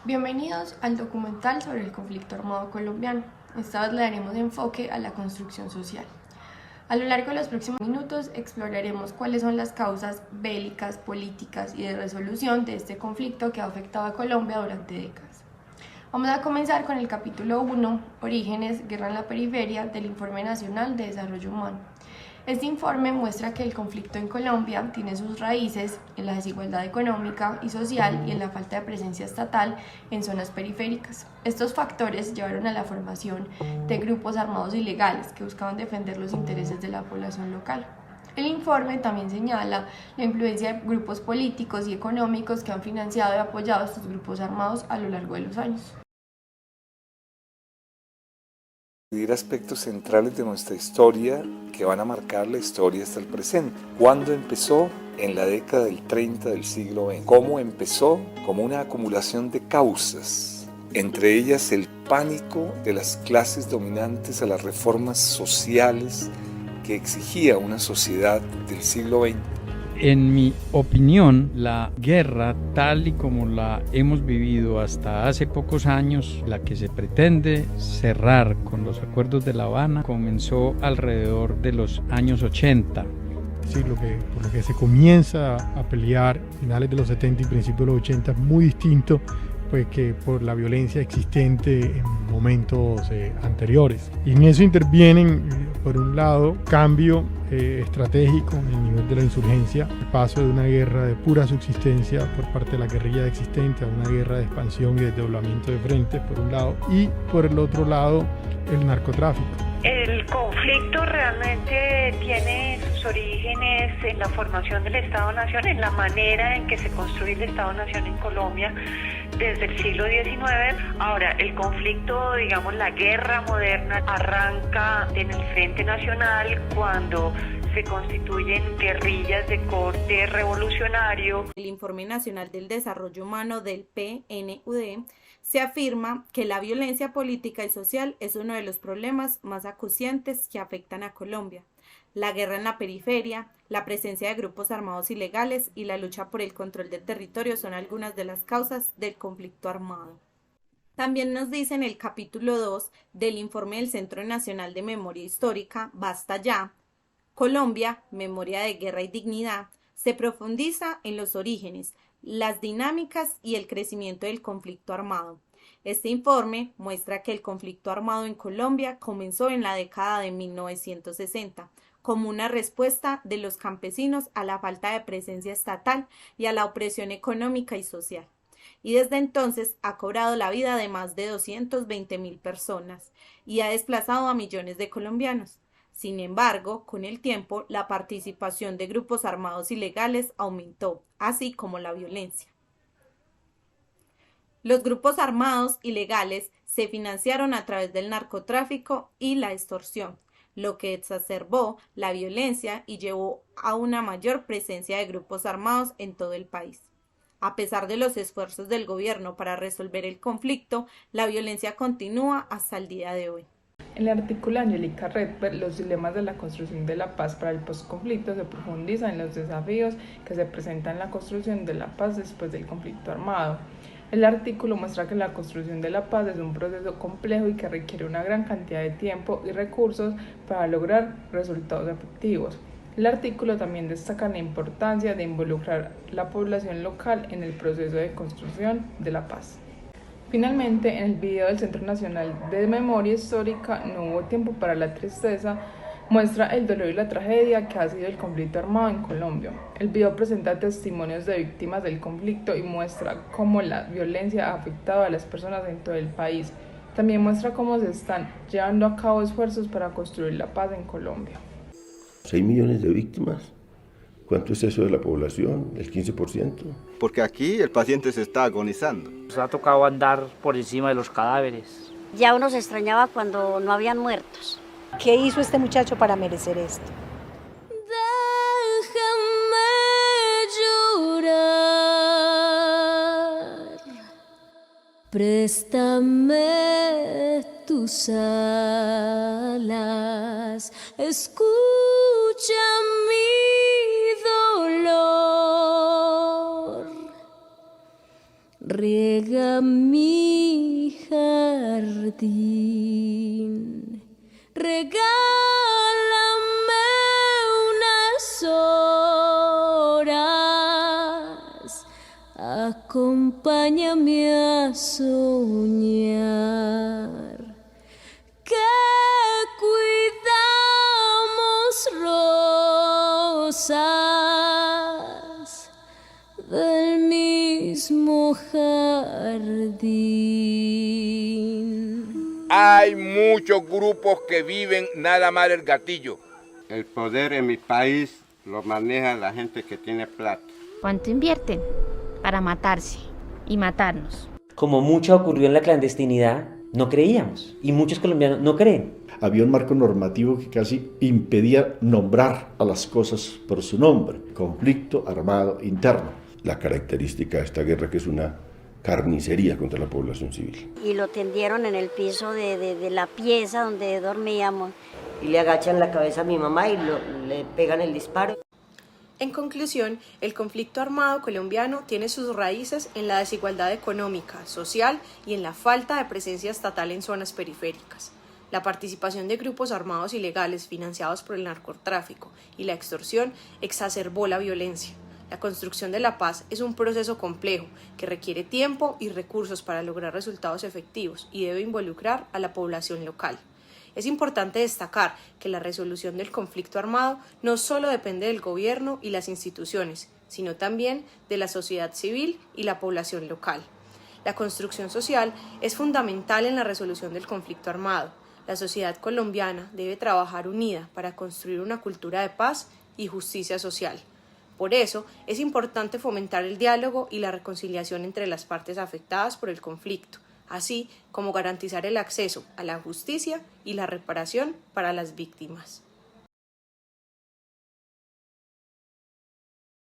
Bienvenidos al documental sobre el conflicto armado colombiano. Esta vez le daremos enfoque a la construcción social. A lo largo de los próximos minutos exploraremos cuáles son las causas bélicas, políticas y de resolución de este conflicto que ha afectado a Colombia durante décadas. Vamos a comenzar con el capítulo 1, Orígenes, Guerra en la Periferia, del Informe Nacional de Desarrollo Humano. Este informe muestra que el conflicto en Colombia tiene sus raíces en la desigualdad económica y social y en la falta de presencia estatal en zonas periféricas. Estos factores llevaron a la formación de grupos armados ilegales que buscaban defender los intereses de la población local. El informe también señala la influencia de grupos políticos y económicos que han financiado y apoyado a estos grupos armados a lo largo de los años. Aspectos centrales de nuestra historia que van a marcar la historia hasta el presente. ¿Cuándo empezó? En la década del 30 del siglo XX. ¿Cómo empezó? Como una acumulación de causas, entre ellas el pánico de las clases dominantes a las reformas sociales que exigía una sociedad del siglo XX. En mi opinión, la guerra, tal y como la hemos vivido hasta hace pocos años, la que se pretende cerrar con los acuerdos de La Habana, comenzó alrededor de los años 80. Sí, por lo que se comienza a pelear finales de los 70 y principios de los 80 es muy distinto pues, que por la violencia existente en momentos anteriores. Y en eso intervienen, por un lado, cambio estratégico en el nivel de la insurgencia, el paso de una guerra de pura subsistencia por parte de la guerrilla existente a una guerra de expansión y desdoblamiento de frentes, por un lado, y por el otro lado, el narcotráfico. El conflicto realmente tiene sus orígenes en la formación del Estado-Nación, en la manera en que se construye el Estado-Nación en Colombia desde el siglo XIX. Ahora, el conflicto, digamos, la guerra moderna arranca en el Frente Nacional cuando se constituyen guerrillas de corte revolucionario. El Informe Nacional del Desarrollo Humano del PNUD se afirma que la violencia política y social es uno de los problemas más acuciantes que afectan a Colombia. La guerra en la periferia, la presencia de grupos armados ilegales y la lucha por el control del territorio son algunas de las causas del conflicto armado. También nos dice en el capítulo 2 del informe del Centro Nacional de Memoria Histórica, Basta Ya, Colombia, Memoria de Guerra y Dignidad, se profundiza en los orígenes, las dinámicas y el crecimiento del conflicto armado. Este informe muestra que el conflicto armado en Colombia comenzó en la década de 1960, como una respuesta de los campesinos a la falta de presencia estatal y a la opresión económica y social. Y desde entonces ha cobrado la vida de más de 220.000 personas y ha desplazado a millones de colombianos. Sin embargo, con el tiempo, la participación de grupos armados ilegales aumentó, así como la violencia. Los grupos armados ilegales se financiaron a través del narcotráfico y la extorsión, lo que exacerbó la violencia y llevó a una mayor presencia de grupos armados en todo el país. A pesar de los esfuerzos del gobierno para resolver el conflicto, la violencia continúa hasta el día de hoy. En el artículo de Angélica Redberg, los dilemas de la construcción de la paz para el postconflicto se profundizan en los desafíos que se presentan en la construcción de la paz después del conflicto armado. El artículo muestra que la construcción de la paz es un proceso complejo y que requiere una gran cantidad de tiempo y recursos para lograr resultados efectivos. El artículo también destaca la importancia de involucrar la población local en el proceso de construcción de la paz. Finalmente, en el video del Centro Nacional de Memoria Histórica, No hubo tiempo para la tristeza, muestra el dolor y la tragedia que ha sido el conflicto armado en Colombia. El video presenta testimonios de víctimas del conflicto y muestra cómo la violencia ha afectado a las personas en todo el país. También muestra cómo se están llevando a cabo esfuerzos para construir la paz en Colombia. 6 millones de víctimas. ¿Cuánto es eso de la población? ¿El 15%? Porque aquí el paciente se está agonizando. Nos ha tocado andar por encima de los cadáveres. Ya uno se extrañaba cuando no habían muertos. ¿Qué hizo este muchacho para merecer esto? Déjame llorar, préstame tus alas, escucha mi dolor. riega mi jardín. Regálame unas horas, acompáñame a soñar, que cuidamos rosas del mismo jardín. Hay muchos grupos que viven nada más del gatillo. El poder en mi país lo maneja la gente que tiene plata. ¿Cuánto invierten para matarse y matarnos? Como mucho ocurrió en la clandestinidad, no creíamos y muchos colombianos no creen. Había un marco normativo que casi impedía nombrar a las cosas por su nombre. Conflicto armado interno. La característica de esta guerra que es una carnicería contra la población civil. Y lo tendieron en el piso de la pieza donde dormíamos. Y le agachan la cabeza a mi mamá y le pegan el disparo. En conclusión, el conflicto armado colombiano tiene sus raíces en la desigualdad económica, social y en la falta de presencia estatal en zonas periféricas. La participación de grupos armados ilegales financiados por el narcotráfico y la extorsión exacerbó la violencia. La construcción de la paz es un proceso complejo que requiere tiempo y recursos para lograr resultados efectivos y debe involucrar a la población local. Es importante destacar que la resolución del conflicto armado no solo depende del gobierno y las instituciones, sino también de la sociedad civil y la población local. La construcción social es fundamental en la resolución del conflicto armado. La sociedad colombiana debe trabajar unida para construir una cultura de paz y justicia social. Por eso, es importante fomentar el diálogo y la reconciliación entre las partes afectadas por el conflicto, así como garantizar el acceso a la justicia y la reparación para las víctimas.